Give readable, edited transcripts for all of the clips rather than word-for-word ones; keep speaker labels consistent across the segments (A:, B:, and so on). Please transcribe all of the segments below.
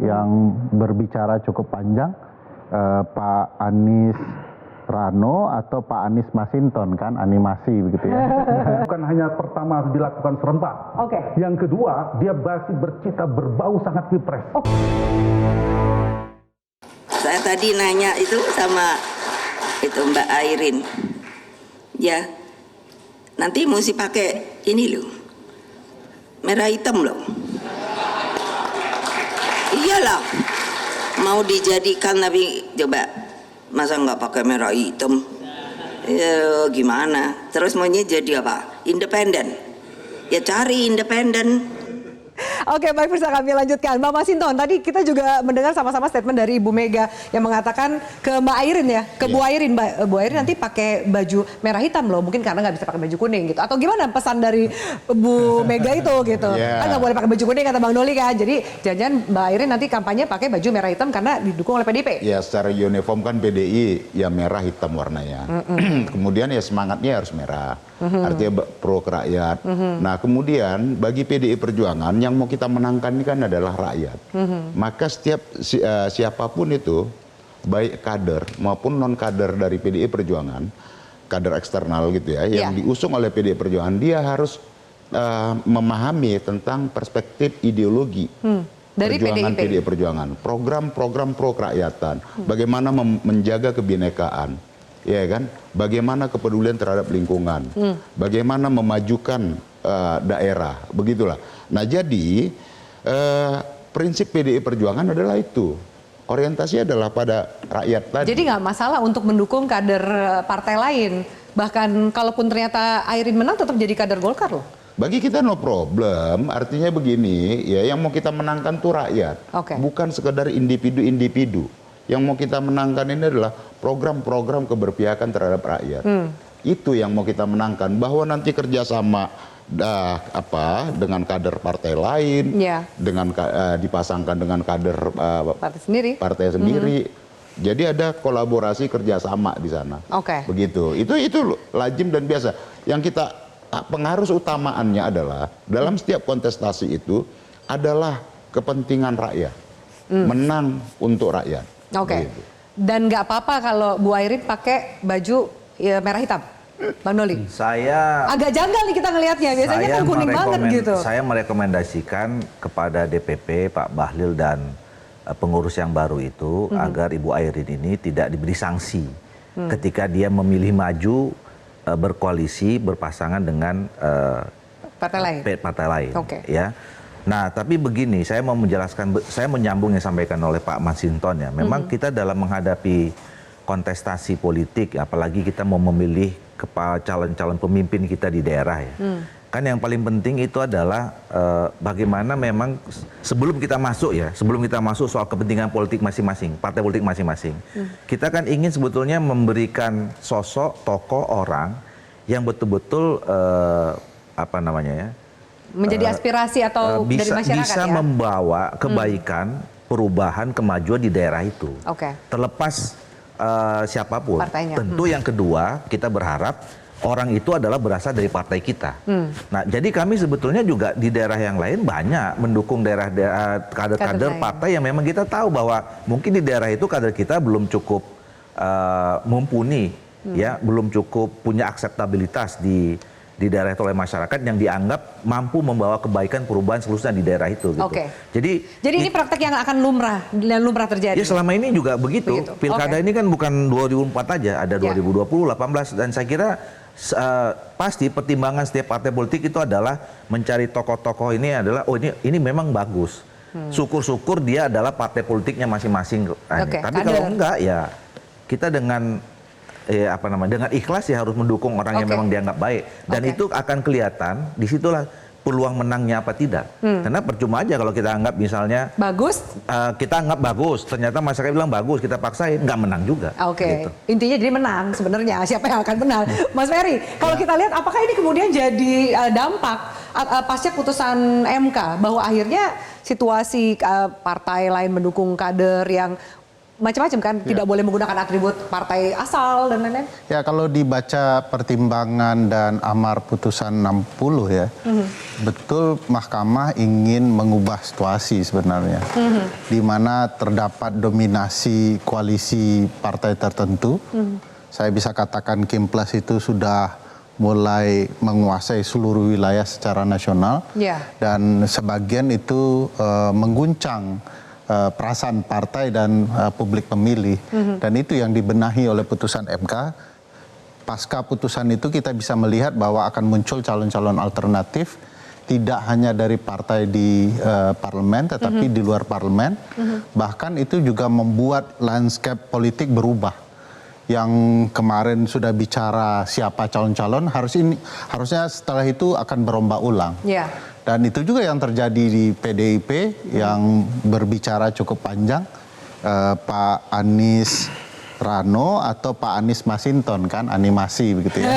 A: yang berbicara cukup panjang, Pak Anies Rano atau Pak Anies Masinton, kan animasi begitu ya.
B: Bukan hanya pertama dilakukan serempak. Yang kedua, dia masih bercita berbau sangat pilpres.
C: Saya tadi nanya itu sama itu Mbak Airin, ya nanti mesti pakai ini loh, merah hitam loh. Iyalah, mau dijadikan tapi coba masa nggak pakai merah hitam? Ya gimana? Terus maunya jadi apa? Independen? Ya cari independen.
D: Oke, baik, bisa kami lanjutkan. Mbak Masinton, tadi kita juga mendengar sama-sama statement dari Ibu Mega yang mengatakan ke Mbak Airin ya, ke Bu Airin, Bu Airin nanti pakai baju merah hitam loh, mungkin karena nggak bisa pakai baju kuning gitu. Atau gimana pesan dari Bu Mega itu gitu? Kan nggak boleh pakai baju kuning kata Bang Doli kan. Jadi jangan Mbak Airin nanti kampanye pakai baju merah hitam karena didukung oleh PDIP.
E: Ya secara uniform kan PDI ya merah hitam warnanya. Kemudian ya semangatnya harus merah. Artinya pro kerakyat. Nah kemudian bagi PDI Perjuangan yang mau kita menangkan ini kan adalah rakyat. Maka setiap siapapun itu, baik kader maupun non kader dari PDI Perjuangan, kader eksternal gitu ya, yang diusung oleh PDI Perjuangan, dia harus memahami tentang perspektif ideologi
D: dari
E: perjuangan
D: PDIP.
E: PDI Perjuangan, program-program pro kerakyatan, bagaimana menjaga kebinekaan. Ya kan, bagaimana kepedulian terhadap lingkungan, bagaimana memajukan daerah, begitulah. Nah jadi prinsip PDI Perjuangan adalah itu, orientasi adalah pada rakyat tadi.
D: Jadi nggak masalah untuk mendukung kader partai lain, bahkan kalaupun ternyata Airin menang tetap jadi kader Golkar loh.
E: Bagi kita no problem, artinya begini, ya yang mau kita menangkan tuh rakyat, bukan sekedar individu-individu. Yang mau kita menangkan ini adalah program-program keberpihakan terhadap rakyat. Itu yang mau kita menangkan. Bahwa nanti kerjasama dengan kader partai lain, dengan dipasangkan dengan kader partai sendiri. Jadi ada kolaborasi kerjasama di sana. Begitu. Itu lazim dan biasa. Yang kita pengaruh utamaannya adalah dalam setiap kontestasi itu adalah kepentingan rakyat, menang untuk rakyat.
D: Dan nggak apa-apa kalau Bu Airin pakai baju merah hitam, Bang Doli?
F: Saya
D: agak janggal nih kita ngelihatnya, biasanya kan kuning banget gitu.
F: Saya merekomendasikan kepada DPP, Pak Bahlil dan pengurus yang baru itu agar Ibu Airin ini tidak diberi sanksi ketika dia memilih maju berkoalisi berpasangan dengan partai lain. Ya. Nah, tapi begini, saya mau menjelaskan, saya menyambung yang disampaikan oleh Pak Masinton ya. Memang kita dalam menghadapi kontestasi politik, apalagi kita mau memilih calon-calon pemimpin kita di daerah ya. Kan yang paling penting itu adalah bagaimana memang sebelum kita masuk soal kepentingan politik masing-masing, partai politik masing-masing. Kita kan ingin sebetulnya memberikan sosok, tokoh, orang yang betul-betul
D: menjadi aspirasi atau dari masyarakat
F: bisa
D: ya?
F: membawa kebaikan, perubahan, kemajuan di daerah itu. Terlepas siapapun.
D: Partainya.
F: Tentu yang kedua, kita berharap orang itu adalah berasal dari partai kita. Nah, jadi kami sebetulnya juga di daerah yang lain banyak mendukung kader-kader partai yang memang kita tahu bahwa mungkin di daerah itu kader kita belum cukup mumpuni, ya, belum cukup punya akseptabilitas di daerah itu oleh masyarakat yang dianggap mampu membawa kebaikan perubahan seluruhnya di daerah itu. Gitu. Jadi
D: ini praktek yang akan lumrah terjadi.
F: Ya selama ini juga begitu. Pilkada ini kan bukan 2004 aja, ada 2020, 18 dan saya kira pasti pertimbangan setiap partai politik itu adalah mencari tokoh-tokoh ini adalah ini memang bagus. Syukur-syukur dia adalah partai politiknya masing-masing. Tapi kalau enggak ya kita dengan dengan ikhlas ya harus mendukung orang yang memang dianggap baik dan itu akan kelihatan disitulah peluang menangnya apa tidak. Karena percuma aja kalau kita anggap misalnya bagus, kita anggap bagus, ternyata masyarakat bilang bagus, kita paksain nggak menang juga. Gitu.
D: Intinya jadi menang sebenarnya, siapa yang akan menang? Mas Ferry, kalau kita lihat apakah ini kemudian jadi dampak pasca putusan MK bahwa akhirnya situasi partai lain mendukung kader yang macam-macam kan, tidak boleh menggunakan atribut partai asal dan lain-lain.
A: Ya, kalau dibaca pertimbangan dan amar putusan 60 ya, betul Mahkamah ingin mengubah situasi sebenarnya, di mana terdapat dominasi koalisi partai tertentu. Saya bisa katakan Kim Plus itu sudah mulai menguasai seluruh wilayah secara nasional, dan sebagian itu mengguncang perasaan partai dan publik pemilih, dan itu yang dibenahi oleh putusan MK. Pasca putusan itu kita bisa melihat bahwa akan muncul calon-calon alternatif, tidak hanya dari partai di parlemen, tetapi di luar parlemen. Bahkan itu juga membuat landscape politik berubah. Yang kemarin sudah bicara siapa calon-calon, harusnya setelah itu akan berombak ulang. Dan itu juga yang terjadi di PDIP yang berbicara cukup panjang, Pak Anies Rano atau Pak Anies Masinton kan, animasi begitu ya.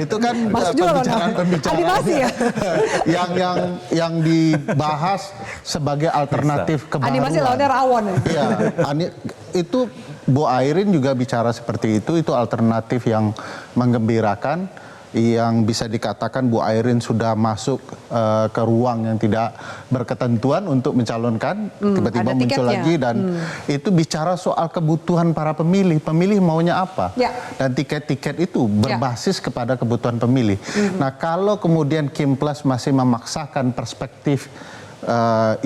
A: Itu kan pembicaraan
D: ya?
A: yang dibahas sebagai alternatif kebaruan.
D: Animasi lawannya rawon.
A: Iya, itu Bu Airin juga bicara seperti itu alternatif yang menggembirakan, yang bisa dikatakan Bu Airin sudah masuk ke ruang yang tidak berketentuan untuk mencalonkan, tiba-tiba muncul lagi, dan itu bicara soal kebutuhan para pemilih maunya apa, dan tiket-tiket itu berbasis kepada kebutuhan pemilih. Nah, kalau kemudian Kim Plus masih memaksakan perspektif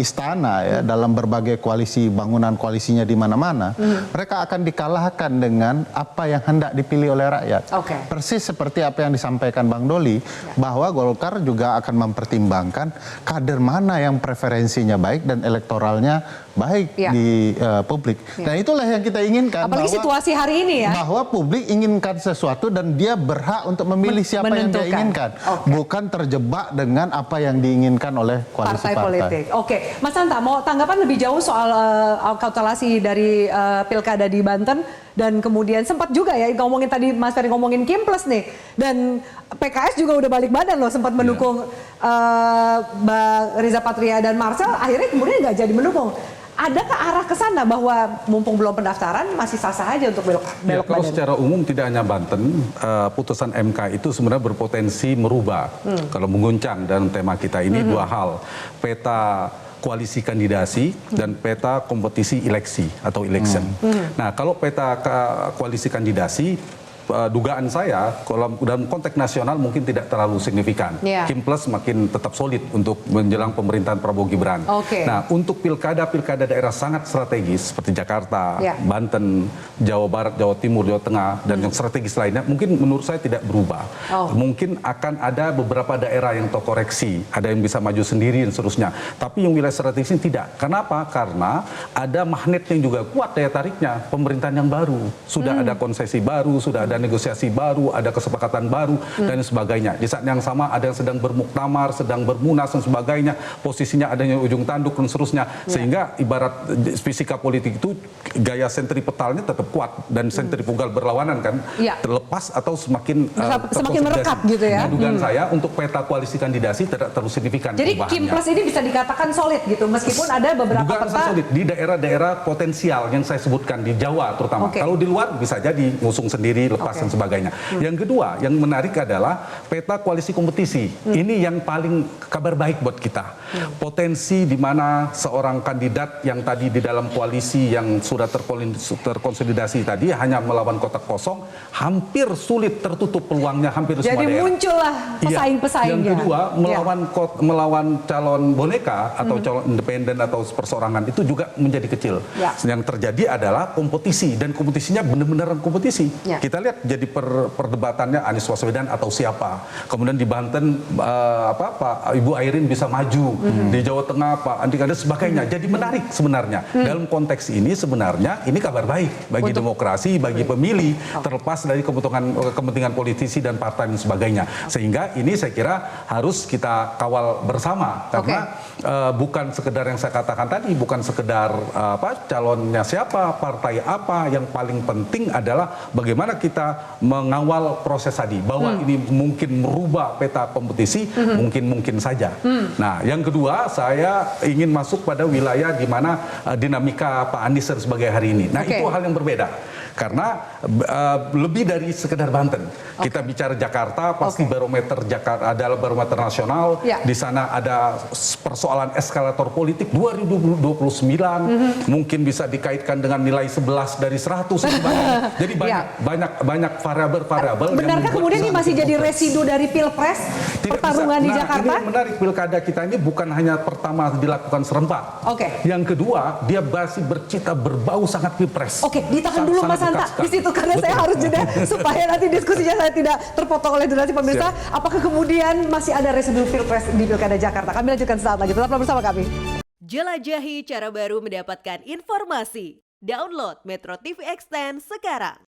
A: istana ya dalam berbagai koalisi, bangunan koalisinya di mana-mana, mereka akan dikalahkan dengan apa yang hendak dipilih oleh rakyat. Persis seperti apa yang disampaikan Bang Doli, bahwa Golkar juga akan mempertimbangkan kader mana yang preferensinya baik dan elektoralnya baik di publik. Nah, itulah yang kita inginkan.
D: Apalagi situasi hari ini ya.
A: Bahwa publik inginkan sesuatu dan dia berhak untuk memilih siapa yang dia inginkan. Bukan terjebak dengan apa yang diinginkan oleh koalisi partai.
D: Oke, Mas Hanta mau tanggapan lebih jauh soal kautelasi dari pilkada di Banten, dan kemudian sempat juga ya ngomongin tadi Mas Ferry ngomongin Kim Plus nih, dan PKS juga udah balik badan loh, sempat mendukung Mbak Riza Patria dan Marcel, akhirnya kemudian nggak jadi mendukung. Adakah arah ke sana bahwa mumpung belum pendaftaran masih sah-sah aja untuk belok
B: kalau
D: badan?
B: Secara umum tidak hanya Banten, putusan MK itu sebenarnya berpotensi merubah, kalau mengguncang dalam tema kita ini dua hal, peta koalisi kandidasi dan peta kompetisi eleksi atau election. Nah, kalau peta koalisi kandidasi, dugaan saya kalau dalam konteks nasional mungkin tidak terlalu signifikan. Kim Plus makin tetap solid untuk menjelang pemerintahan Prabowo Gibran. Nah, untuk pilkada daerah sangat strategis seperti Jakarta, Banten, Jawa Barat, Jawa Timur, Jawa Tengah, dan yang strategis lainnya, mungkin menurut saya tidak berubah. Mungkin akan ada beberapa daerah yang terkoreksi, ada yang bisa maju sendiri dan seterusnya. Tapi yang wilayah strategis ini tidak. Kenapa? Karena ada magnet yang juga kuat daya tariknya, pemerintahan yang baru. Sudah ada konsesi baru, sudah ada negosiasi baru, ada kesepakatan baru, dan sebagainya. Di saat yang sama ada yang sedang bermuktamar, sedang bermunas dan sebagainya, posisinya adanya ujung tanduk dan seterusnya. Sehingga ibarat fisika politik itu gaya sentripetalnya tetap kuat dan sentrifugal berlawanan kan, terlepas atau semakin
D: merekat gitu ya.
B: Nah, dugaan saya untuk peta koalisi kandidasi tidak terlalu signifikan.
D: Jadi Kim Plus ini bisa dikatakan solid gitu, meskipun ada beberapa peta
B: solid di daerah-daerah potensial yang saya sebutkan di Jawa terutama. Kalau di luar bisa jadi ngusung sendiri, lepas dan sebagainya. Yang kedua, yang menarik adalah peta koalisi kompetisi. Ini yang paling kabar baik buat kita. Potensi di mana seorang kandidat yang tadi di dalam koalisi yang sudah terkonsolidasi tadi hanya melawan kotak kosong, hampir sulit tertutup peluangnya hampir semua daerah.
D: Jadi muncullah pesaing-pesaingnya.
B: Yang kedua, melawan calon boneka atau calon independen atau perseorangan itu juga menjadi kecil. Yang terjadi adalah kompetisi, dan kompetisinya benar-benar kompetisi. Kita lihat jadi perdebatannya Anies Baswedan atau siapa. Kemudian di Banten Pak Ibu Airin bisa maju, di Jawa Tengah Pak Andika dan sebagainya. Jadi menarik sebenarnya. Dalam konteks ini sebenarnya ini kabar baik bagi demokrasi, bagi pemilih, terlepas dari kepentingan politisi dan partai dan sebagainya. Sehingga ini saya kira harus kita kawal bersama, karena bukan sekedar yang saya katakan tadi, bukan sekedar calonnya siapa, partai apa, yang paling penting adalah bagaimana kita bisa mengawal proses tadi bahwa ini mungkin merubah peta kompetisi, mungkin saja. Nah, yang kedua saya ingin masuk pada wilayah di mana dinamika Pak Anies sebagai hari ini. Nah, itu hal yang berbeda. Karena lebih dari sekedar Banten. Kita bicara Jakarta, pasti barometer Jakarta adalah barometer nasional. Di sana ada persoalan eskalator politik 2029, mungkin bisa dikaitkan dengan nilai 11 dari 100. Jadi banyak variabel-variabel.
D: Benarkah kemudian ini masih jadi residu dari Pilpres pertarungan di Jakarta?
B: Ini menarik, pilkada kita ini bukan hanya pertama dilakukan serentak. Yang kedua, dia masih bercita berbau sangat Pilpres.
D: Ditahan dulu Mas Hanta di situ karena saya harus jeda supaya nanti diskusinya saya tidak terpotong oleh durasi pemirsa. Apakah kemudian masih ada residu Pilpres di Pilkada Jakarta? Kami lanjutkan sesaat lagi. Tetaplah bersama kami.
G: Jelajahi cara baru mendapatkan informasi. Download Metro TV Extend sekarang.